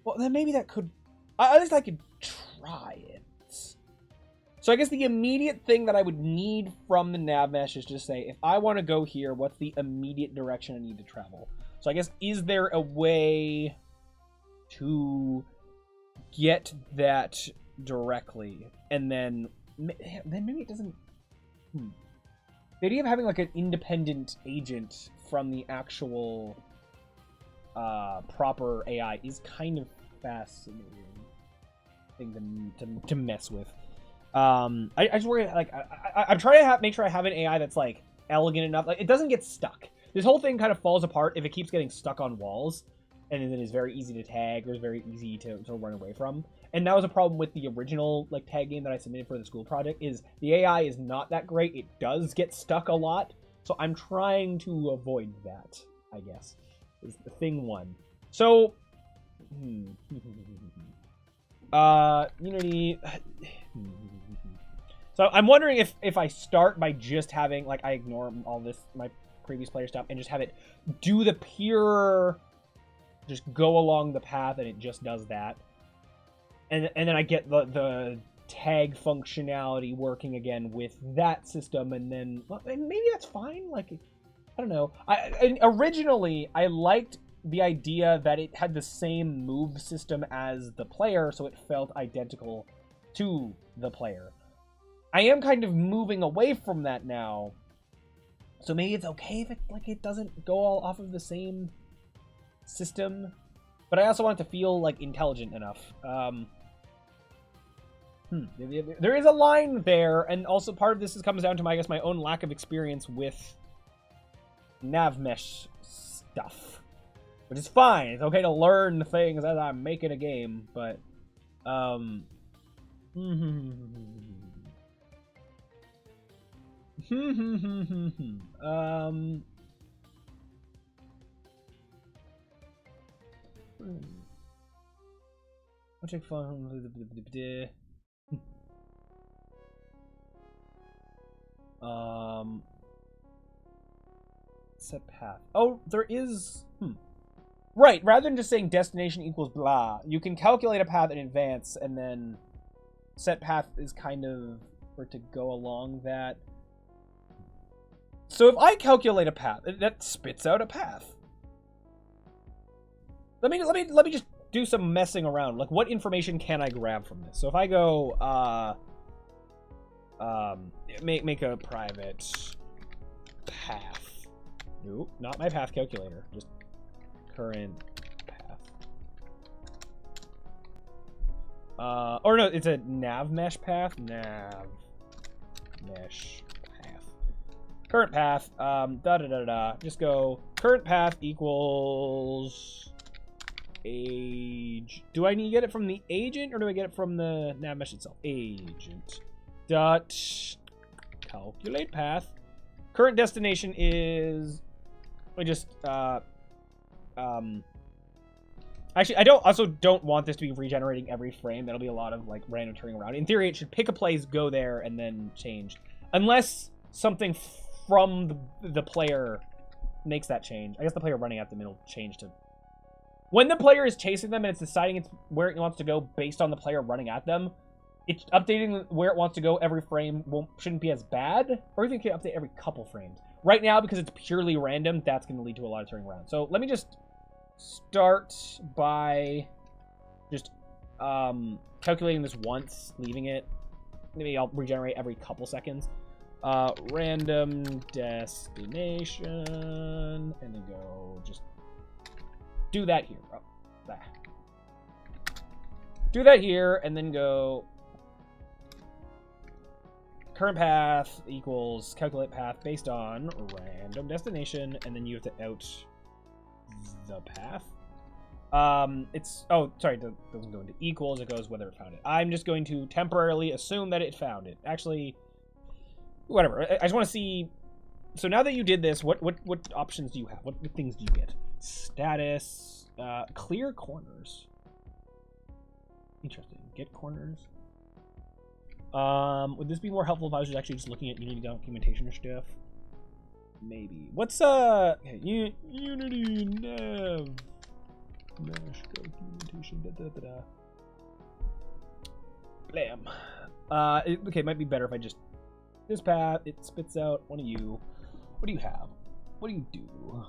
well, then maybe that could... At least I could try it. So I guess the immediate thing that I would need from the nav mesh is just say, if I want to go here, what's the immediate direction I need to travel? So I guess, is there a way to get that directly? And then maybe it doesn't... The idea of having like an independent agent from the actual proper AI is kind of fascinating thing to mess with. I just worry, like, I'm trying to make sure I have an AI that's, like, elegant enough. Like, it doesn't get stuck. This whole thing kind of falls apart if it keeps getting stuck on walls, and then is very easy to tag, or is very easy to run away from. And that was a problem with the original, like, tag game that I submitted for the school project, is the AI is not that great. It does get stuck a lot, so I'm trying to avoid that, I guess, is the thing one. So, Unity... So I'm wondering if I start by just having, like, I ignore all this, my previous player stuff, and just have it do the pure, just go along the path, and it just does that. And then I get the tag functionality working again with that system, and then, well, maybe that's fine. Like, I don't know. Originally, I liked the idea that it had the same move system as the player, so it felt identical to the player. I am kind of moving away from that now, so maybe it's okay if it doesn't go all off of the same system, but I also want it to feel like intelligent enough. There is a line there, and also part of this comes down to I guess my own lack of experience with nav mesh stuff, which is fine. It's okay to learn things as I'm making a game, but I'll check fun. Set path. Oh, there is. Right. Rather than just saying destination equals blah, you can calculate a path in advance, and then set path is kind of for it to go along that. So if I calculate a path, that spits out a path. Let me just do some messing around. Like, what information can I grab from this? So if I go, make a private path. Nope, not my path calculator. Just current path. Or no, it's a nav mesh path. Nav mesh path. Current path. Just go current path equals age. Do I need to get it from the agent or do I get it from the nav mesh itself? Agent dot calculate path. Current destination is. I just actually, I don't want this to be regenerating every frame. That'll be a lot of like random turning around. In theory, it should pick a place, go there, and then change, unless something from the player makes that change. I guess the player running at them, it'll change to. When the player is chasing them and it's deciding where it wants to go based on the player running at them, it's updating where it wants to go every frame shouldn't be as bad, or even can update every couple frames. Right now, because it's purely random, that's going to lead to a lot of turning around. So let me just start by just calculating this once, leaving it. Maybe I'll regenerate every couple seconds. Random destination, and then go just do that here. Oh, that. Do that here, and then go current path equals calculate path based on random destination, and then you have to out the path. It's, oh, sorry, it doesn't go into equals, it goes whether it found it. I'm just going to temporarily assume that it found it. Actually, whatever. I just want to see. So now that you did this, what options do you have? What things do you get? Status, clear corners. Interesting. Get corners. Would this be more helpful if I was actually just looking at Unity documentation or stuff? Maybe. What's Unity nav mesh documentation? Blam. Okay, it might be better if I just this path. It spits out one of you. What do you have? What do you do?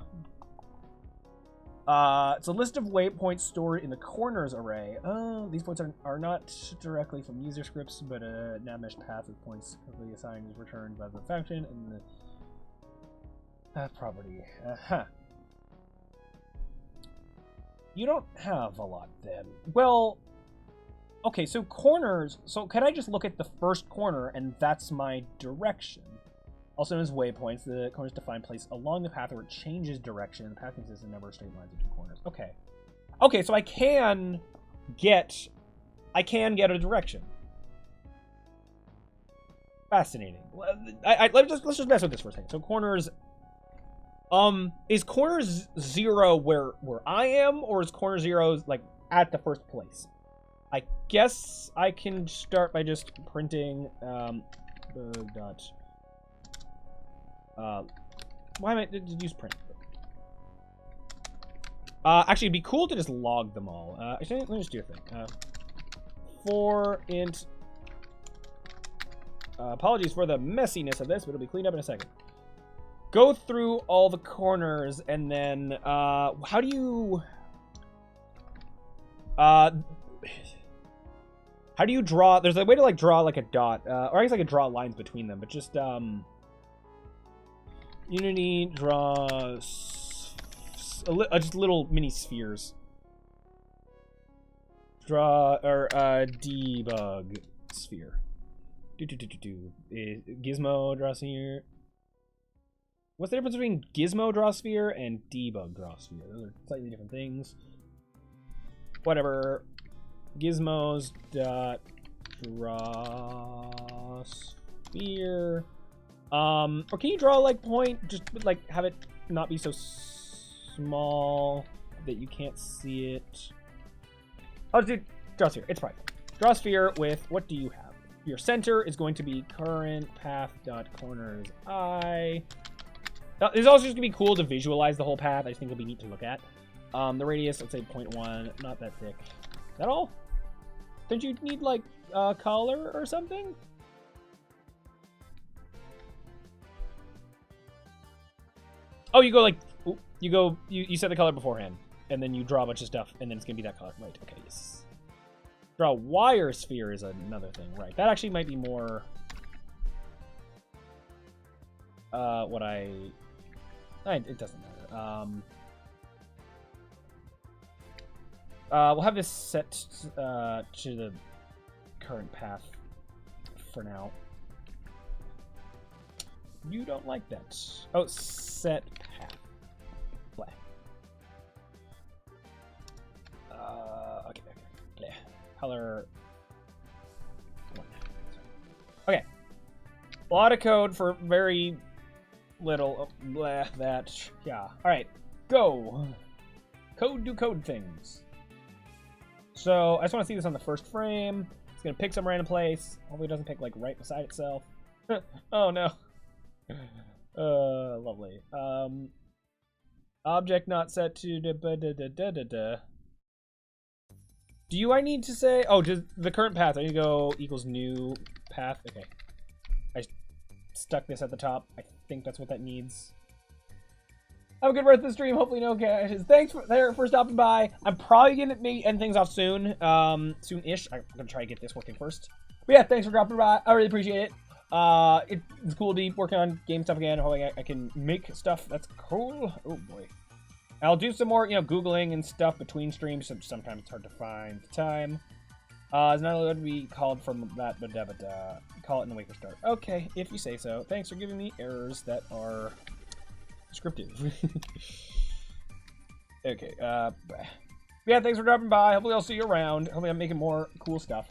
It's a list of waypoints stored in the corners array. Oh, these points are not directly from user scripts, but a navmesh path with points quickly assigned is returned by the function and the path property. You don't have a lot then. Well, okay, so corners. So can I just look at the first corner and that's my direction? Also known as waypoints, the corners define place along the path where it changes direction. The path consists of a number of straight lines and two corners. Okay. Okay, so I can get a direction. Fascinating. Let's just mess with this for a second. So corners. Is corners 0 where I am, or is corner 0 like at the first place? I guess I can start by just printing dot. Why am I did use print? Actually, it'd be cool to just log them all. Actually, let me just do a thing. For int. Apologies for the messiness of this, but it'll be cleaned up in a second. Go through all the corners, and then how do you draw? There's a way to like draw like a dot, or I guess I could draw lines between them, but just Unity draws just little mini spheres. Draw or debug sphere. Gizmo draw sphere. What's the difference between Gizmo draw sphere and debug draw sphere? Those are slightly different things. Whatever. Gizmos dot draw sphere. Or can you draw like point? Just like have it not be so small that you can't see it. I'll just do draw sphere. It's fine. Draw sphere with what do you have? Your center is going to be current path dot corners I. Now, it's also just gonna be cool to visualize the whole path. I just think it'll be neat to look at. The radius, let's say 0.1, not that thick. Is that all? Don't you need like color or something? Oh, you go like you set the color beforehand, and then you draw a bunch of stuff, and then it's gonna be that color. Right? Okay. Yes. Draw wire sphere is another thing, right? That actually might be more. What it doesn't matter. We'll have this set to the current path for now. You don't like that. Oh, set path. Play. Okay. Play. Color. Okay. A lot of code for very little that. Yeah. All right. Go. Do code things. So I just want to see this on the first frame. It's gonna pick some random place. Hopefully it doesn't pick like right beside itself. Oh no. Lovely. Object not set to Do I need to say? Oh, just the current path. I need to go equals new path. Okay. I stuck this at the top. I think that's what that needs. Have a good rest of the stream. Hopefully no caches. Thanks for stopping by. I'm probably gonna maybe end things off soon. Soon-ish. I'm gonna try to get this working first. But yeah, thanks for dropping by. I really appreciate it. It's cool to be working on game stuff again. Hopefully I can make stuff that's cool. Oh boy. I'll do some more, Googling and stuff between streams. Sometimes it's hard to find the time. It's not allowed to be called from that, but call it in the Waker start. Okay, if you say so. Thanks for giving me errors that are descriptive. Okay, yeah, thanks for dropping by. Hopefully I'll see you around. Hopefully I'm making more cool stuff.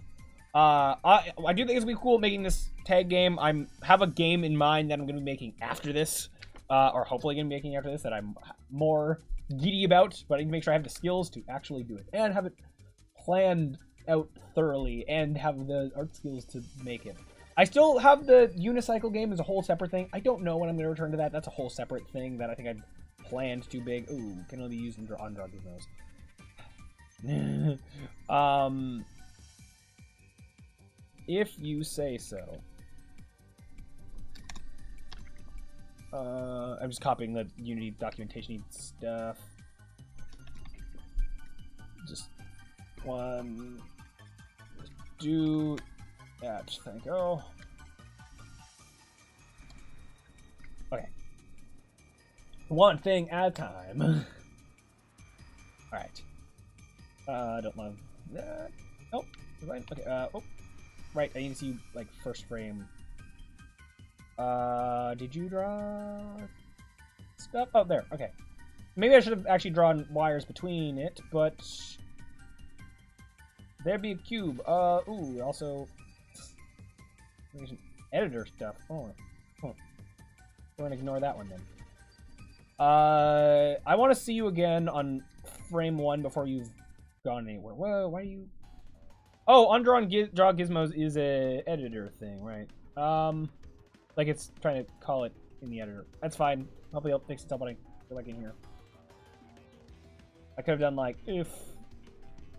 I do think it's gonna be cool making this tag game. Have a game in mind that I'm gonna be making after this, or hopefully gonna be making after this that I'm more giddy about. But I need to make sure I have the skills to actually do it and have it planned out thoroughly and have the art skills to make it. I still have the unicycle game as a whole separate thing. I don't know when I'm gonna return to that. That's a whole separate thing that I think I've planned too big. Ooh, can only be used on drug nose. If you say so. I'm just copying the Unity documentation stuff. Just one. Do that. Thank you. Okay. One thing at a time. Alright. Don't love that. Oh, fine. Okay, oh. Right, I need to see, like, first frame. Did you draw stuff? Oh, there, okay. Maybe I should have actually drawn wires between it, but there'd be a cube. Ooh, also editor stuff. Oh. We're gonna ignore that one then. I want to see you again on frame 1 before you've gone anywhere. Whoa, why are you... Oh, undrawn draw gizmos is a editor thing, right? Like it's trying to call it in the editor. That's fine. Hopefully I'll fix it up when I go back in here. I could have done like if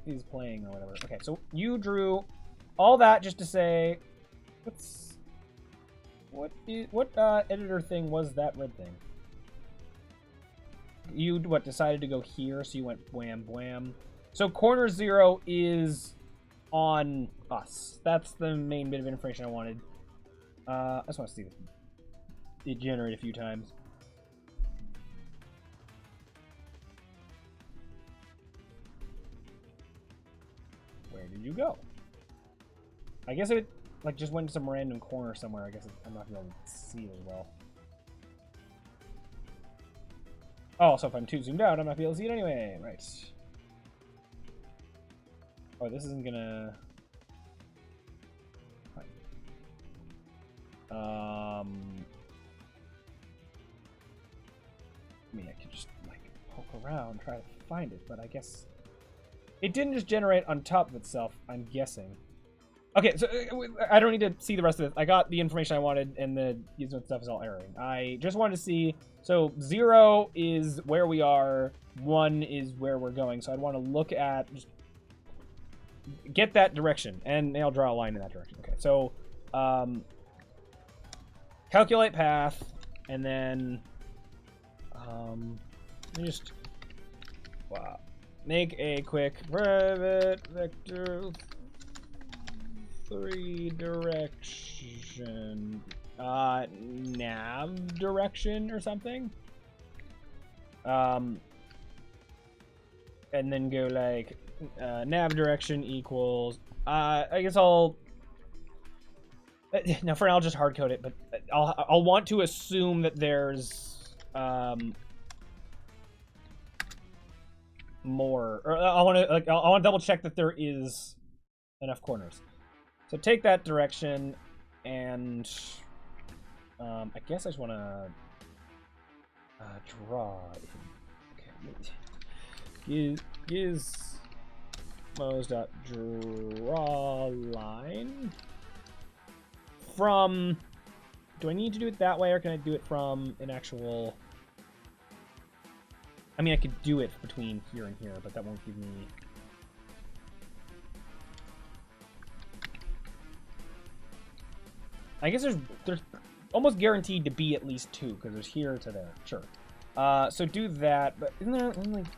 he's playing or whatever. Okay, so you drew all that just to say, what editor thing was that red thing? You decided to go here, so you went wham wham. So corner 0 is on us. That's the main bit of information I wanted. I just want to see it generate a few times. Where did you go? I guess it like just went to some random corner somewhere. I guess I'm not gonna be able to see it as well. Oh, so if I'm too zoomed out, I'm not gonna be able to see it anyway. Right. Oh, this isn't gonna... I mean, I could just, like, poke around, try to find it, but I guess... It didn't just generate on top of itself, I'm guessing. Okay, so I don't need to see the rest of it. I got the information I wanted, and the gizmo stuff is all erroring. I just wanted to see... So, 0 is where we are, 1 is where we're going, so I'd want to look at... Just get that direction, and I'll draw a line in that direction. Okay, so calculate path, and then let me just make a quick private vector 3 direction nav direction or something, and then go like nav direction equals I guess I'll now for now I'll just hard code it, but I'll want to assume that there's more, or I want to double check that there is enough corners. So take that direction, and I guess I just want to draw. Okay, gizmos.draw line from... Do I need to do it that way, or can I do it from an actual... I mean, I could do it between here and here, but that won't give me... I guess there's almost guaranteed to be at least 2, because there's here to there. Sure. So do that, but isn't there like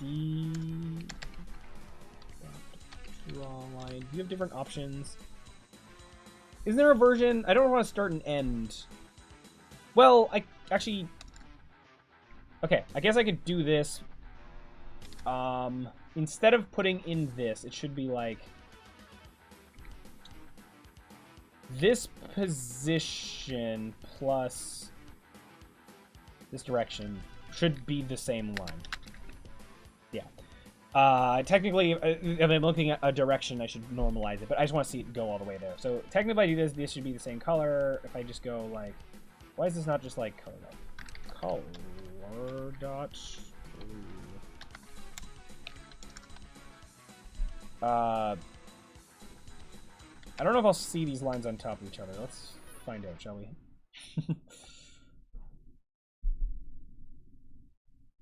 draw line? Do you have different options? Is there a version? I don't want to start and end. Well, I actually... Okay, I guess I could do this. Instead of putting in this, it should be like... this position plus this direction should be the same line. Yeah. Technically, if I'm looking at a direction, I should normalize it, but I just want to see it go all the way there. So technically, if I do this, this should be the same color. If I just go like, why is this not just like color dot blue? I don't know if I'll see these lines on top of each other. Let's find out, shall we?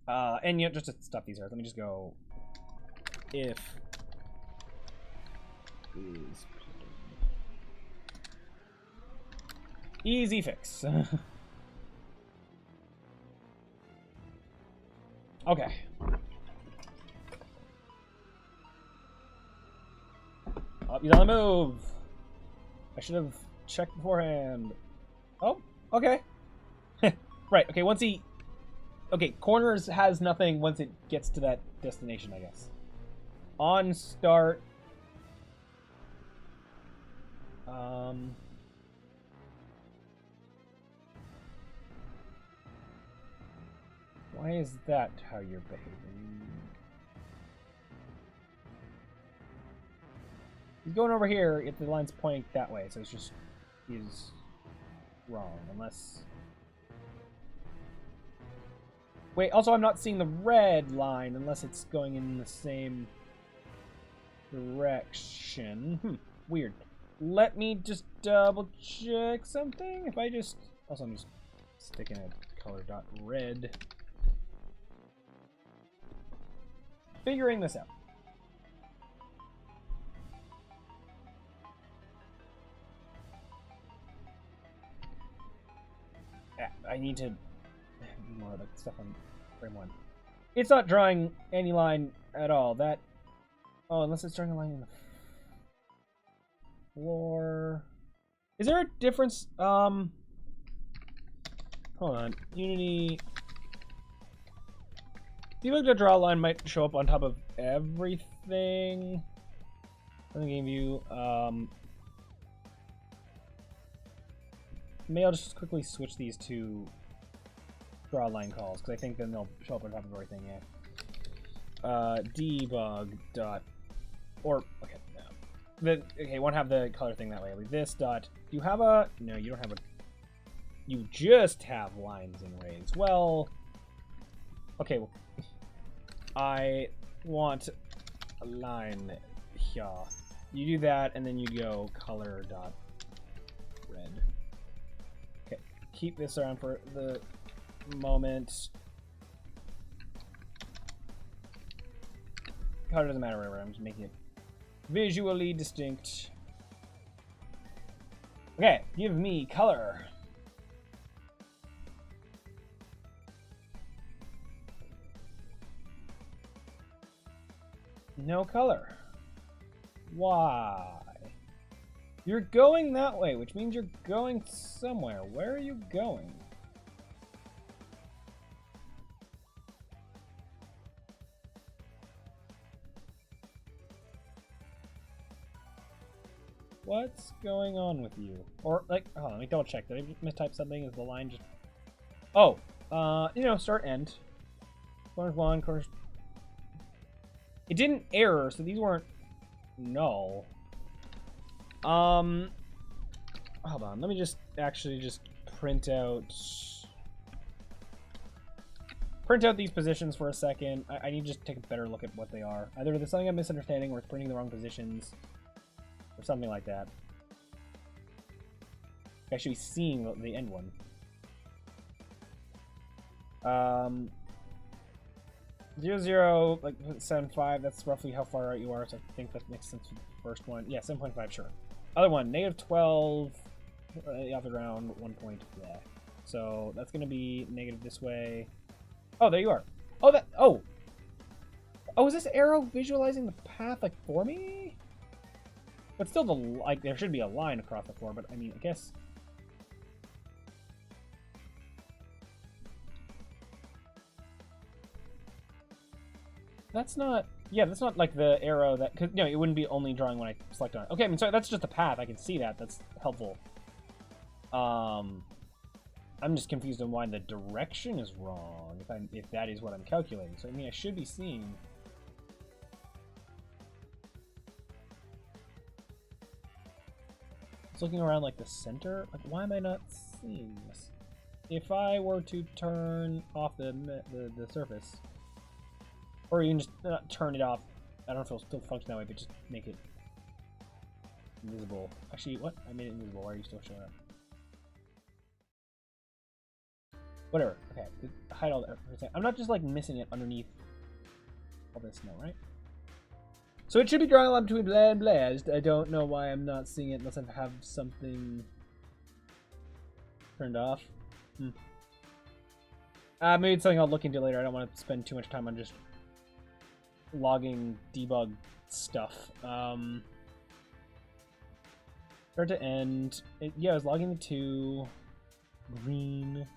And you know, just to stop these errors, let me just go if is easy fix. Okay. Oh, he's on the move. I should have checked beforehand. Oh, okay. Right, okay, once he... Okay, corners has nothing once it gets to that destination, I guess. On start. Why is that how you're behaving? He's going over here if the line's pointing that way, so it's just is wrong, unless... Wait, also I'm not seeing the red line unless it's going in the same direction. Weird. Let me just double check something. If I just... Also, I'm just sticking a color dot red. Figuring this out. Yeah, I need to... more of the stuff on frame 1. It's not drawing any line at all. That... Oh, unless it's drawing a line in the floor. Is there a difference? Hold on. Unity... Debug to draw a line might show up on top of everything. In the game view. Maybe I'll just quickly switch these to draw line calls, because I think then they'll show up on top of everything, yeah. Debug dot... Or, okay, no. Okay, won't have the color thing that way. Like this dot... Do you have a... No, you don't have a... You just have lines and rays. Well... Okay, well... I want a line here. You do that, and then you go color dot red. Okay, keep this around for the moment. Color doesn't matter, whatever. I'm just making it visually distinct. Okay, give me color. No color. Why? You're going that way, which means you're going somewhere. Where are you going? What's going on with you? Or, like, hold on, let me double check. Did I mistype something? Is the line just... Oh, you know, start, end. Corners 1, corners... It didn't error, so these weren't null. Hold on, let me just actually just print out these positions for a second. I need to just take a better look at what they are. Either there's something I'm misunderstanding or it's printing the wrong positions or something like that. I should be seeing the end one. 0, 0, like 7.5, that's roughly how far out you are, so I think that makes sense for the first one. Yeah, 7.5, sure. Other one, -12, off the ground, 1 point, yeah. So that's going to be negative this way. Oh, there you are. Oh, that, oh! Oh, is this arrow visualizing the path, like, for me? But still, like, there should be a line across the floor, but, I mean, I guess... That's not... Yeah, that's not like the arrow that... Cause, no, it wouldn't be only drawing when I select on it. Okay, I mean, so that's just a path. I can see that. That's helpful. I'm just confused on why the direction is wrong, if that is what I'm calculating. So, I mean, I should be seeing... It's looking around like the center. Like, why am I not seeing this? If I were to turn off the surface, or even just turn it off, I don't know if it'll still function that way, but just make it invisible. Actually, what? I made it invisible. Why are you still showing up? Whatever. Okay, hide all that. I'm not just like missing it underneath all this snow, right? So it should be drawing a line between blah and blah. I don't know why I'm not seeing it unless I have something turned off. Maybe it's something I'll look into later. I don't want to spend too much time on just logging debug stuff. Start to end. Yeah, I was logging the 2. Green.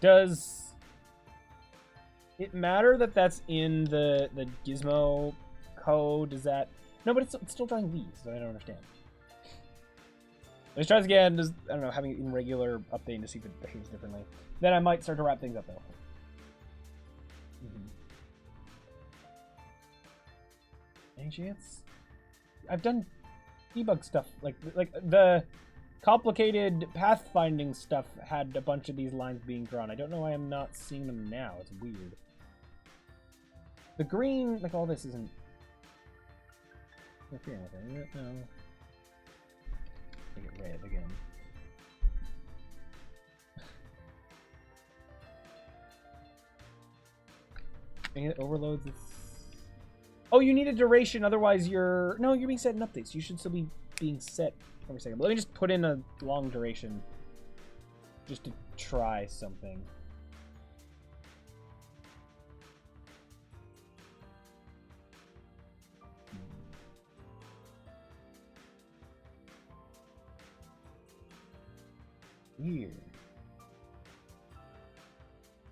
Does it matter that that's in the Gizmo code? Does that... No, but it's still drawing these, so I don't understand. Let's try this again. Just, I don't know, having it in regular updating to see if it behaves differently. Then I might start to wrap things up, though. Any chance? I've done debug stuff. Like the complicated pathfinding stuff had a bunch of these lines being drawn. I don't know why I'm not seeing them now. It's weird. The green, like all this isn't interfering with it, is it? No. Make it red again. And it overloads its... Oh, you need a duration, otherwise you're... No, you're being set in updates. You should still be being set every second. But let me just put in a long duration just to try something. Weird.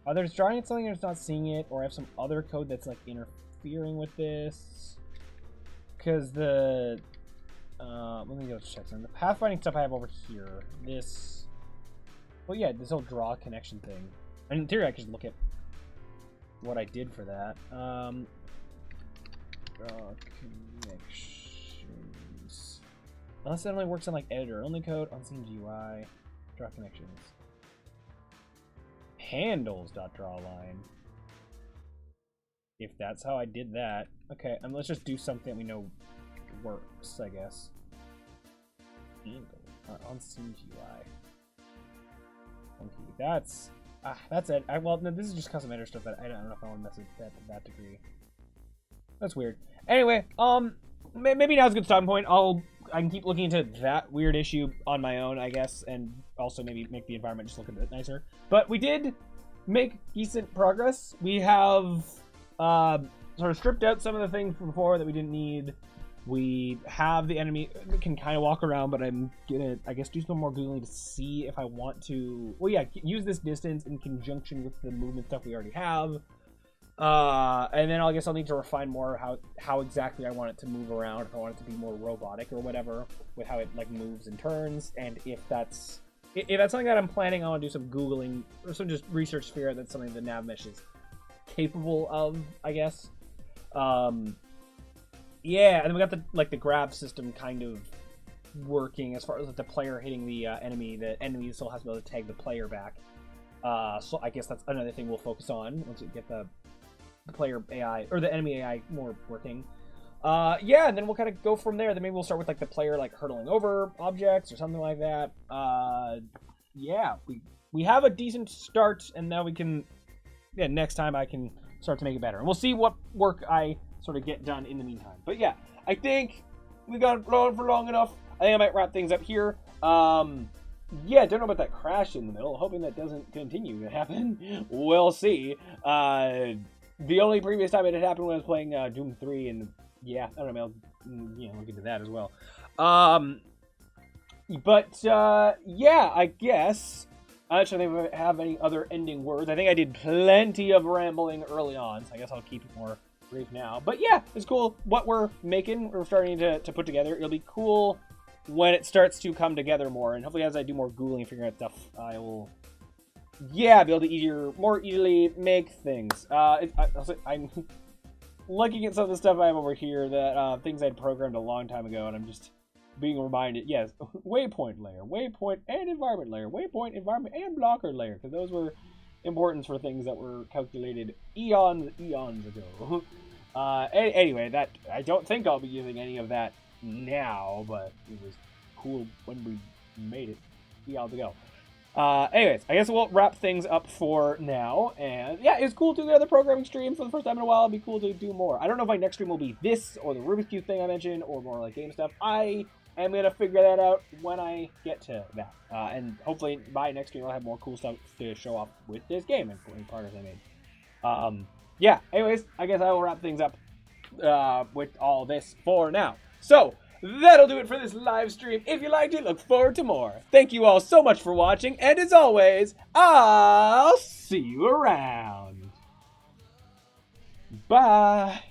Either it's drawing at something or it's not seeing it, or I have some other code that's like interfering with this. Because the let me go check something. The pathfinding stuff I have over here. This, well, yeah, this whole draw connection thing. And in theory, I could just look at what I did for that. Draw connections. Unless it only works on like editor only code, unseen GUI. Draw connections. Handles.drawLine. If that's how I did that. Okay, let's just do something we know works, I guess. Handle. Unseen GUI. Okay, that's it. Well, no, this is just custom editor stuff that I don't know if I want to mess with that to that degree. That's weird. Anyway, maybe now's a good starting point. I can keep looking into that weird issue on my own, I guess, and also maybe make the environment just look a bit nicer. But we did make decent progress. We have sort of stripped out some of the things from before that we didn't need. We have the enemy can kind of walk around, but I'm gonna, I guess, do some more Googling to see if I want to, well, yeah, use this distance in conjunction with the movement stuff we already have. And then I guess I'll need to refine more how exactly I want it to move around, if I want it to be more robotic or whatever, with how it like moves and turns, and if that's something that I'm planning, I want to do some Googling or some just research to figure out that's something the nav mesh is capable of, I guess. Yeah, and then we got the grab system kind of working as far as like, the player hitting the enemy still has to be able to tag the player back. So I guess that's another thing we'll focus on once we get the player AI or the enemy AI more working. Yeah, and then we'll kind of go from there. Then maybe we'll start with like the player like hurtling over objects or something like that. Yeah, we have a decent start, and now we can, yeah, next time I can start to make it better, and we'll see what work I sort of get done in the meantime. But yeah, I think we got it going for long enough. I think I might wrap things up here. Yeah, don't know about that crash in the middle. Hoping that doesn't continue to happen. We'll see. The only previous time it had happened when I was playing Doom 3, and yeah, I don't know, I'll look into that as well. But yeah, I guess I'm not sure if I have any other ending words. I think I did plenty of rambling early on, so I guess I'll keep it more brief now. But yeah, it's cool what we're making. We're starting to put together. It'll be cool when it starts to come together more, and hopefully as I do more Googling and figuring out stuff, I will, yeah, be able to more easily make things. I'm looking at some of the stuff I have over here that things I'd programmed a long time ago, and I'm just being reminded, yes, waypoint layer, waypoint and environment layer, waypoint, environment, and blocker layer, because those were important for things that were calculated eons ago. Anyway, that I don't think I'll be using any of that now, but it was cool when we made it eons ago. Anyways, I guess we'll wrap things up for now, and yeah, it's cool to do another programming stream for the first time in a while. It'd be cool to do more. I don't know if my next stream will be this, or the Rubik's Cube thing I mentioned, or more like game stuff. I am going to figure that out when I get to that, and hopefully by next stream I'll have more cool stuff to show off with this game and any progress I made. Yeah, anyways, I guess I will wrap things up with all this for now. So, that'll do it for this live stream. If you liked it, look forward to more. Thank you all so much for watching, and as always, I'll see you around. Bye.